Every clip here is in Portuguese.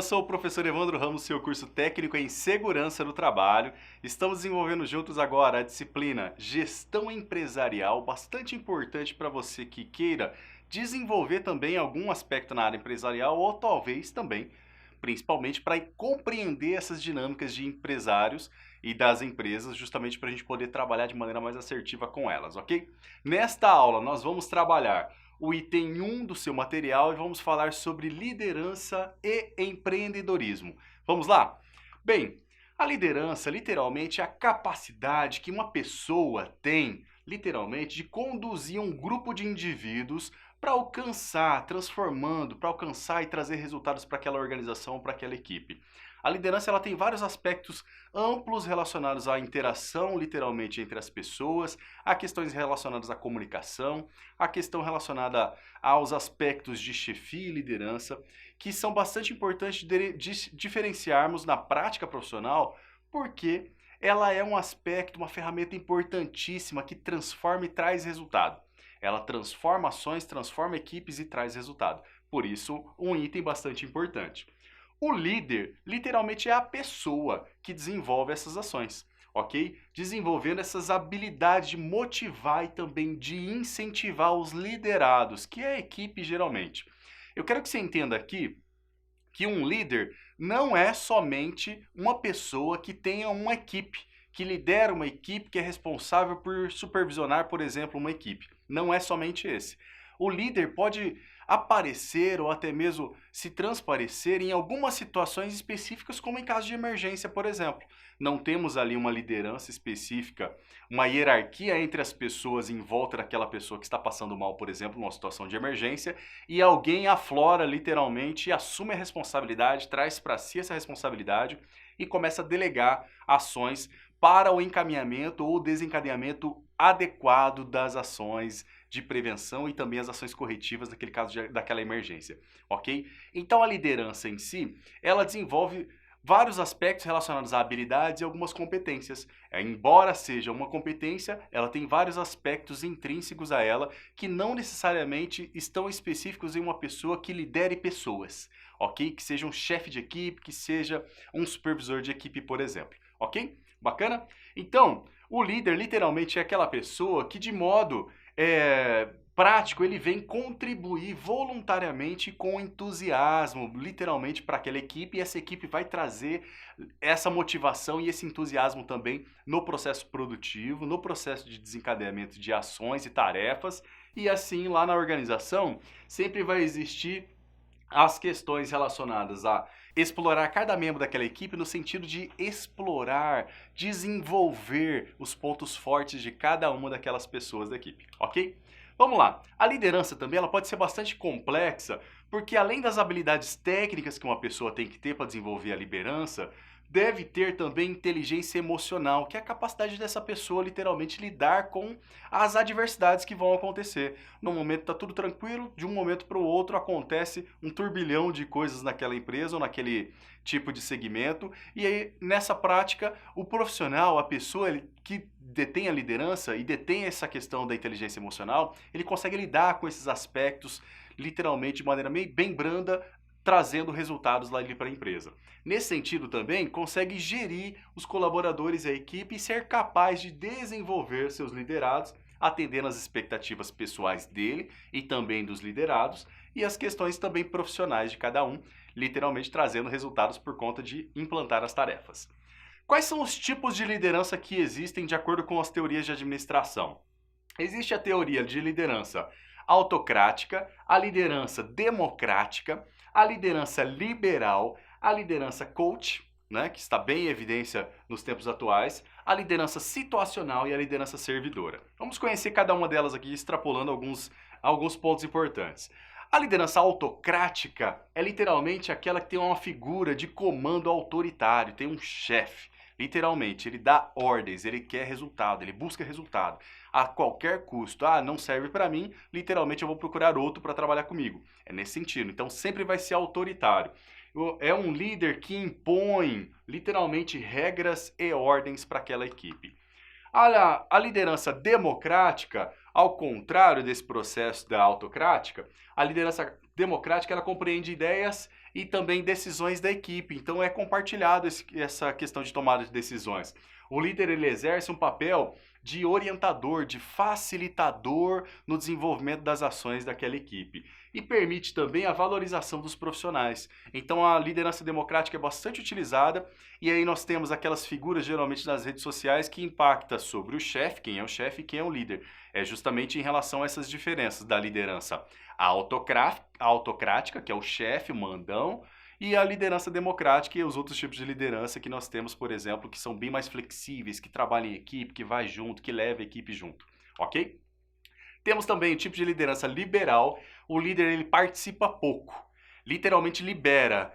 sou o professor Evandro Ramos, seu curso técnico em segurança do trabalho. Estamos desenvolvendo juntos agora a disciplina Gestão Empresarial, bastante importante para você que queira desenvolver também algum aspecto na área empresarial ou talvez também, principalmente para compreender essas dinâmicas de empresários e das empresas, justamente para a gente poder trabalhar de maneira mais assertiva com elas, ok? Nesta aula nós vamos trabalhar o item 1 do seu material e vamos falar sobre liderança e empreendedorismo. Vamos lá? Bem, a liderança literalmente é a capacidade que uma pessoa tem, literalmente, de conduzir um grupo de indivíduos para alcançar, transformando, para alcançar e trazer resultados para aquela organização, para aquela equipe. A liderança ela tem vários aspectos amplos relacionados à interação, literalmente, entre as pessoas, a questões relacionadas à comunicação, a questão relacionada aos aspectos de chefia e liderança, que são bastante importantes de diferenciarmos na prática profissional, porque ela é um aspecto, uma ferramenta importantíssima que transforma e traz resultado. Ela transforma ações, transforma equipes e traz resultado. Por isso, um item bastante importante. O líder, literalmente, é a pessoa que desenvolve essas ações, ok? Desenvolvendo essas habilidades de motivar e também de incentivar os liderados, que é a equipe geralmente. Eu quero que você entenda aqui que um líder não é somente uma pessoa que tenha uma equipe, que lidera uma equipe, que é responsável por supervisionar, por exemplo, uma equipe. Não é somente esse. O líder pode aparecer ou até mesmo se transparecer em algumas situações específicas, como em caso de emergência, por exemplo. Não temos ali uma liderança específica, uma hierarquia entre as pessoas em volta daquela pessoa que está passando mal, por exemplo, numa situação de emergência, e alguém aflora literalmente e assume a responsabilidade, traz para si essa responsabilidade e começa a delegar ações para o encaminhamento ou desencadeamento adequado das ações de prevenção e também as ações corretivas naquele caso daquela emergência, ok? Então a liderança em si, ela desenvolve vários aspectos relacionados a habilidades e algumas competências. Embora seja uma competência, ela tem vários aspectos intrínsecos a ela que não necessariamente estão específicos em uma pessoa que lidere pessoas, ok? Que seja um chefe de equipe, que seja um supervisor de equipe, por exemplo, ok? Bacana? Então, o líder literalmente é aquela pessoa que de modo prático, ele vem contribuir voluntariamente com entusiasmo, literalmente, para aquela equipe, e essa equipe vai trazer essa motivação e esse entusiasmo também no processo produtivo, no processo de desencadeamento de ações e tarefas, e assim lá na organização sempre vai existir as questões relacionadas a explorar cada membro daquela equipe no sentido de explorar, desenvolver os pontos fortes de cada uma daquelas pessoas da equipe, ok? Vamos lá. A liderança também ela pode ser bastante complexa, porque além das habilidades técnicas que uma pessoa tem que ter para desenvolver a liderança, deve ter também inteligência emocional, que é a capacidade dessa pessoa literalmente lidar com as adversidades que vão acontecer. No momento está tudo tranquilo, de um momento para o outro acontece um turbilhão de coisas naquela empresa ou naquele tipo de segmento, e aí nessa prática o profissional, a pessoa que detém a liderança e detém essa questão da inteligência emocional, ele consegue lidar com esses aspectos literalmente de maneira bem branda, trazendo resultados lá para a empresa. Nesse sentido também, consegue gerir os colaboradores e a equipe e ser capaz de desenvolver seus liderados, atendendo às expectativas pessoais dele e também dos liderados, e as questões também profissionais de cada um, literalmente trazendo resultados por conta de implantar as tarefas. Quais são os tipos de liderança que existem de acordo com as teorias de administração? Existe a teoria de liderança autocrática, a liderança democrática, a liderança liberal, a liderança coach, né, que está bem em evidência nos tempos atuais, a liderança situacional e a liderança servidora. Vamos conhecer cada uma delas aqui, extrapolando alguns pontos importantes. A liderança autocrática é literalmente aquela que tem uma figura de comando autoritário, tem um chefe. Literalmente, ele dá ordens, ele quer resultado, ele busca resultado a qualquer custo. Ah, não serve para mim, literalmente eu vou procurar outro para trabalhar comigo. É nesse sentido, então sempre vai ser autoritário. É um líder que impõe literalmente regras e ordens para aquela equipe. A liderança democrática, ao contrário desse processo da autocrática, a liderança democrática ela compreende ideias e também decisões da equipe. Então é compartilhado essa questão de tomada de decisões. O líder ele exerce um papel de orientador, de facilitador no desenvolvimento das ações daquela equipe e permite também a valorização dos profissionais. Então a liderança democrática é bastante utilizada e aí nós temos aquelas figuras geralmente nas redes sociais que impacta sobre o chefe, quem é o chefe e quem é o líder. É justamente em relação a essas diferenças da liderança autocrática, que é o chefe, o mandão, e a liderança democrática e os outros tipos de liderança que nós temos, por exemplo, que são bem mais flexíveis, que trabalham em equipe, que vai junto, que leva a equipe junto, ok? Temos também o tipo de liderança liberal. O líder ele participa pouco, literalmente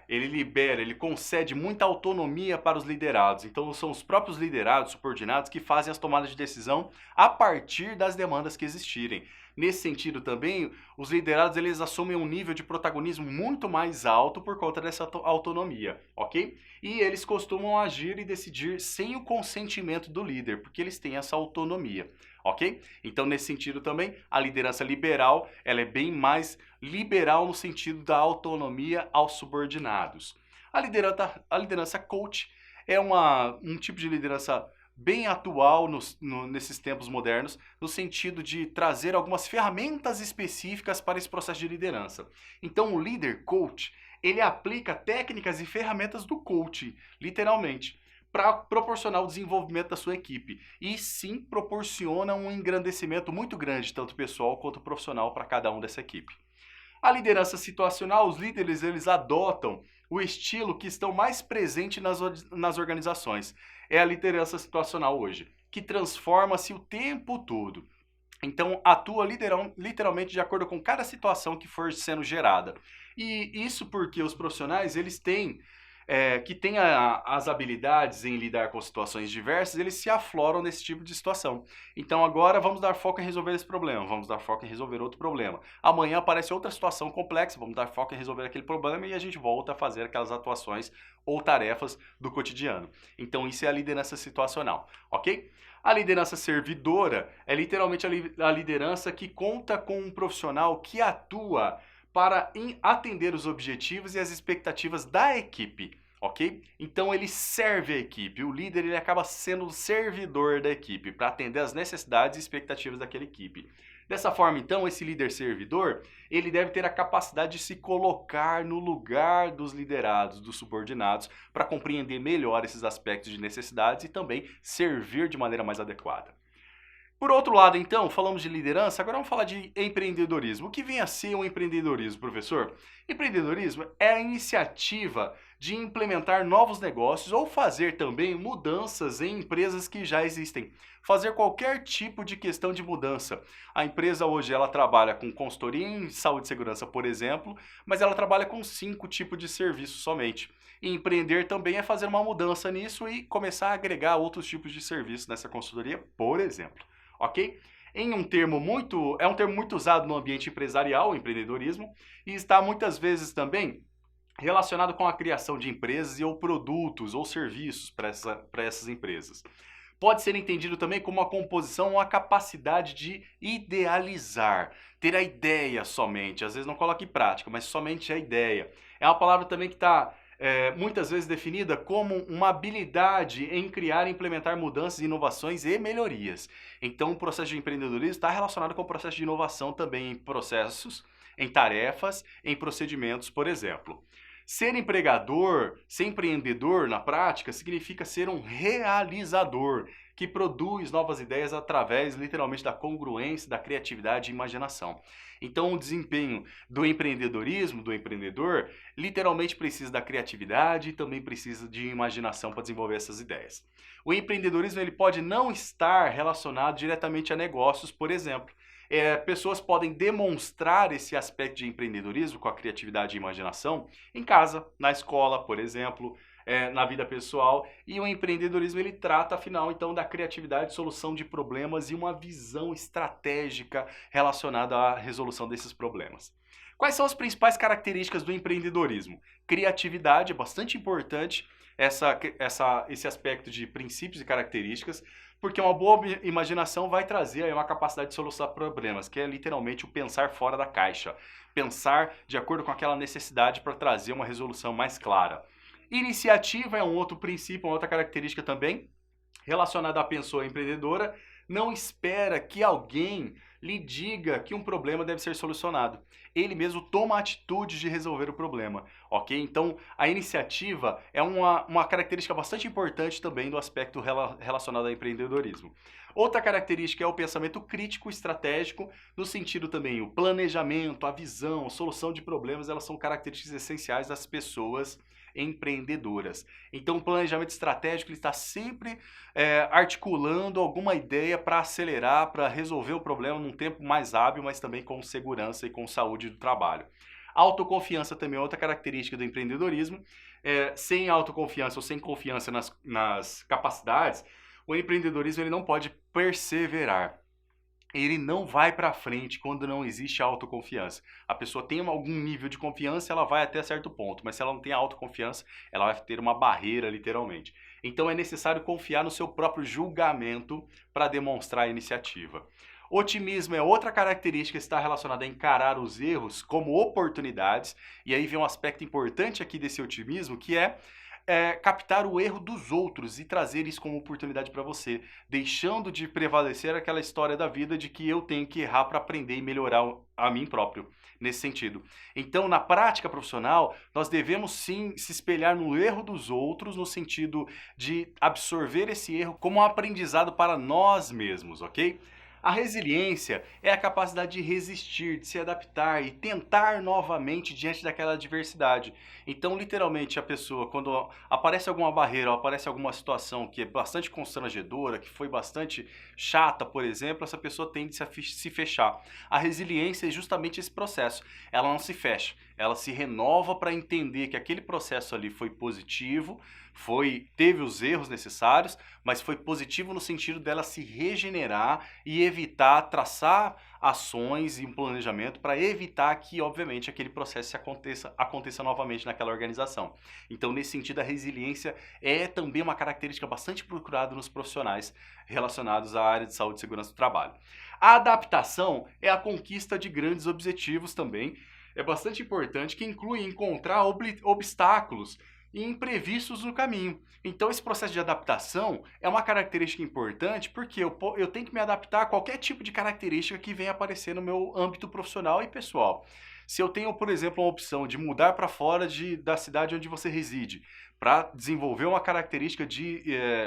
ele concede muita autonomia para os liderados. Então são os próprios liderados, subordinados, que fazem as tomadas de decisão a partir das demandas que existirem. Nesse sentido também, os liderados eles assumem um nível de protagonismo muito mais alto por conta dessa autonomia, ok? E eles costumam agir e decidir sem o consentimento do líder, porque eles têm essa autonomia, ok? Então, nesse sentido também, a liderança liberal, ela é bem mais liberal no sentido da autonomia aos subordinados. A liderança coach é um tipo de liderança bem atual nesses tempos modernos, no sentido de trazer algumas ferramentas específicas para esse processo de liderança. Então, o líder coach, ele aplica técnicas e ferramentas do coaching, literalmente, para proporcionar o desenvolvimento da sua equipe. E sim, proporciona um engrandecimento muito grande, tanto pessoal quanto profissional, para cada um dessa equipe. A liderança situacional, os líderes eles adotam o estilo que estão mais presente nas organizações. É a liderança situacional hoje, que transforma-se o tempo todo. Então, atua literalmente de acordo com cada situação que for sendo gerada. E isso porque os profissionais, eles têm que têm as habilidades em lidar com situações diversas, eles se afloram nesse tipo de situação. Então agora vamos dar foco em resolver esse problema, vamos dar foco em resolver outro problema. Amanhã aparece outra situação complexa, vamos dar foco em resolver aquele problema e a gente volta a fazer aquelas atuações ou tarefas do cotidiano. Então isso é a liderança situacional, ok? A liderança servidora é literalmente a liderança que conta com um profissional que atua para atender os objetivos e as expectativas da equipe, ok? Então ele serve a equipe, o líder ele acaba sendo o servidor da equipe para atender as necessidades e expectativas daquela equipe. Dessa forma, então, esse líder servidor, ele deve ter a capacidade de se colocar no lugar dos liderados, dos subordinados, para compreender melhor esses aspectos de necessidades e também servir de maneira mais adequada. Por outro lado, então, falamos de liderança, agora vamos falar de empreendedorismo. O que vem a ser um empreendedorismo, professor? Empreendedorismo é a iniciativa de implementar novos negócios ou fazer também mudanças em empresas que já existem. Fazer qualquer tipo de questão de mudança. A empresa hoje ela trabalha com consultoria em saúde e segurança, por exemplo, mas ela trabalha com 5 tipos de serviços somente. E empreender também é fazer uma mudança nisso e começar a agregar outros tipos de serviços nessa consultoria, por exemplo. Ok? É um termo muito usado no ambiente empresarial, o empreendedorismo, e está muitas vezes também relacionado com a criação de empresas ou produtos ou serviços para essas empresas. Pode ser entendido também como a composição ou a capacidade de idealizar, ter a ideia somente, às vezes não coloca em prática, mas somente a ideia. É uma palavra também que está muitas vezes definida como uma habilidade em criar e implementar mudanças, inovações e melhorias. Então, o processo de empreendedorismo está relacionado com o processo de inovação também em processos, em tarefas, em procedimentos, por exemplo. Ser empregador, ser empreendedor na prática, significa ser um realizador, que produz novas ideias através, literalmente, da congruência, da criatividade e imaginação. Então, o desempenho do empreendedorismo, do empreendedor, literalmente precisa da criatividade e também precisa de imaginação para desenvolver essas ideias. O empreendedorismo ele pode não estar relacionado diretamente a negócios, por exemplo. Pessoas podem demonstrar esse aspecto de empreendedorismo com a criatividade e imaginação em casa, na escola, por exemplo, na vida pessoal. E o empreendedorismo ele trata, afinal, então, da criatividade, solução de problemas e uma visão estratégica relacionada à resolução desses problemas. Quais são as principais características do empreendedorismo? Criatividade é bastante importante, esse aspecto de princípios e características. Porque uma boa imaginação vai trazer aí uma capacidade de solucionar problemas, que é literalmente o pensar fora da caixa. Pensar de acordo com aquela necessidade para trazer uma resolução mais clara. Iniciativa é um outro princípio, uma outra característica também relacionada à pessoa empreendedora. Não espera que alguém lhe diga que um problema deve ser solucionado. Ele mesmo toma a atitude de resolver o problema, ok? Então, a iniciativa é uma característica bastante importante também do aspecto relacionado ao empreendedorismo. Outra característica é o pensamento crítico estratégico, no sentido também o planejamento, a visão, a solução de problemas, elas são características essenciais das pessoas empreendedoras. Então, o planejamento estratégico ele está sempre articulando alguma ideia para acelerar, para resolver o problema num tempo mais hábil, mas também com segurança e com saúde do trabalho. Autoconfiança também é outra característica do empreendedorismo. Sem autoconfiança ou sem confiança nas capacidades, o empreendedorismo ele não pode perseverar. Ele não vai para frente quando não existe autoconfiança. A pessoa tem algum nível de confiança, ela vai até certo ponto, mas se ela não tem autoconfiança, ela vai ter uma barreira, literalmente. Então é necessário confiar no seu próprio julgamento para demonstrar a iniciativa. Otimismo é outra característica que está relacionada a encarar os erros como oportunidades, e aí vem um aspecto importante aqui desse otimismo, que é captar o erro dos outros e trazer isso como oportunidade para você, deixando de prevalecer aquela história da vida de que eu tenho que errar para aprender e melhorar a mim próprio, nesse sentido. Então, na prática profissional, nós devemos sim se espelhar no erro dos outros, no sentido de absorver esse erro como um aprendizado para nós mesmos, ok? A resiliência é a capacidade de resistir, de se adaptar e tentar novamente diante daquela adversidade. Então, literalmente, a pessoa, quando aparece alguma barreira ou aparece alguma situação que é bastante constrangedora, que foi bastante chata, por exemplo, essa pessoa tende a se fechar. A resiliência é justamente esse processo. Ela não se fecha, ela se renova para entender que aquele processo ali foi positivo, teve os erros necessários, mas foi positivo no sentido dela se regenerar e evitar, traçar ações e um planejamento para evitar que, obviamente, aquele processo aconteça novamente naquela organização. Então, nesse sentido, a resiliência é também uma característica bastante procurada nos profissionais relacionados à área de saúde e segurança do trabalho. A adaptação é a conquista de grandes objetivos também. É bastante importante, que inclui encontrar obstáculos e imprevistos no caminho. Então, esse processo de adaptação é uma característica importante porque eu tenho que me adaptar a qualquer tipo de característica que venha aparecer no meu âmbito profissional e pessoal. Se eu tenho, por exemplo, uma opção de mudar para fora da cidade onde você reside, para desenvolver uma característica de,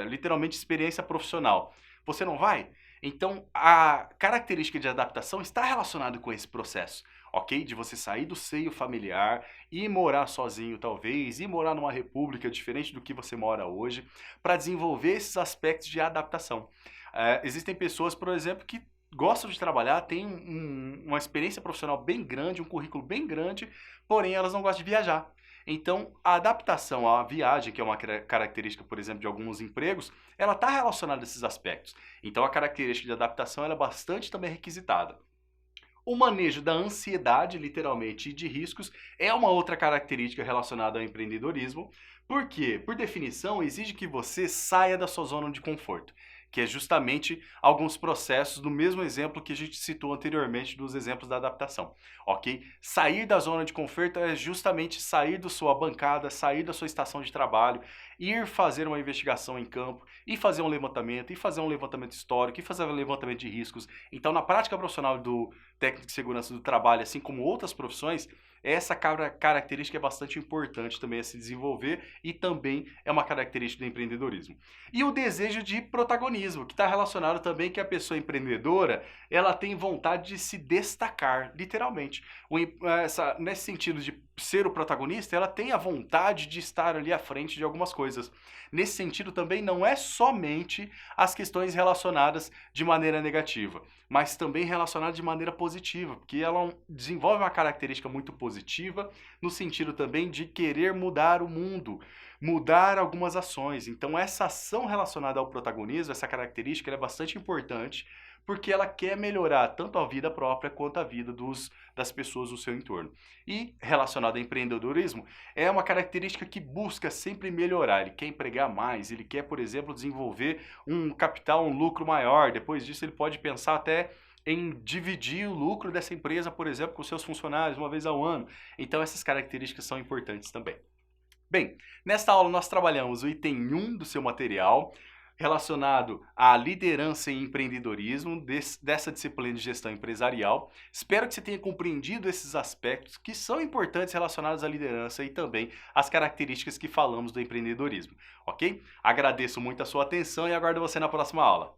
literalmente, experiência profissional, você não vai? Então, a característica de adaptação está relacionada com esse processo, ok? De você sair do seio familiar e morar sozinho, talvez, e morar numa república diferente do que você mora hoje, para desenvolver esses aspectos de adaptação. Existem pessoas, por exemplo, que gostam de trabalhar, têm uma experiência profissional bem grande, um currículo bem grande, porém elas não gostam de viajar. Então, a adaptação à viagem, que é uma característica, por exemplo, de alguns empregos, ela está relacionada a esses aspectos. Então, a característica de adaptação ela é bastante também requisitada. O manejo da ansiedade, literalmente, e de riscos é uma outra característica relacionada ao empreendedorismo. Por quê? Por definição, exige que você saia da sua zona de conforto, que é justamente alguns processos do mesmo exemplo que a gente citou anteriormente dos exemplos da adaptação, ok? Sair da zona de conforto é justamente sair da sua bancada, sair da sua estação de trabalho, ir fazer uma investigação em campo, e fazer um levantamento, histórico, e fazer um levantamento de riscos. Então, na prática profissional do técnico de segurança do trabalho, assim como outras profissões, essa característica é bastante importante também a se desenvolver e também é uma característica do empreendedorismo. E o desejo de protagonismo, que está relacionado também que a pessoa empreendedora, ela tem vontade de se destacar, literalmente. Nesse sentido de ser o protagonista, ela tem a vontade de estar ali à frente de algumas coisas. Nesse sentido também não é somente as questões relacionadas de maneira negativa, mas também relacionadas de maneira positiva, porque ela desenvolve uma característica muito positiva no sentido também de querer mudar o mundo, mudar algumas ações. Então essa ação relacionada ao protagonismo, essa característica, ela é bastante importante porque ela quer melhorar tanto a vida própria quanto a vida das pessoas do seu entorno. E relacionado ao empreendedorismo, é uma característica que busca sempre melhorar. Ele quer empregar mais, ele quer, por exemplo, desenvolver um capital, um lucro maior. Depois disso, ele pode pensar até em dividir o lucro dessa empresa, por exemplo, com seus funcionários uma vez ao ano. Então, essas características são importantes também. Bem, nesta aula nós trabalhamos o item 1 do seu material, relacionado à liderança e empreendedorismo dessa disciplina de gestão empresarial. Espero que você tenha compreendido esses aspectos que são importantes relacionados à liderança e também as características que falamos do empreendedorismo, ok? Agradeço muito a sua atenção e aguardo você na próxima aula.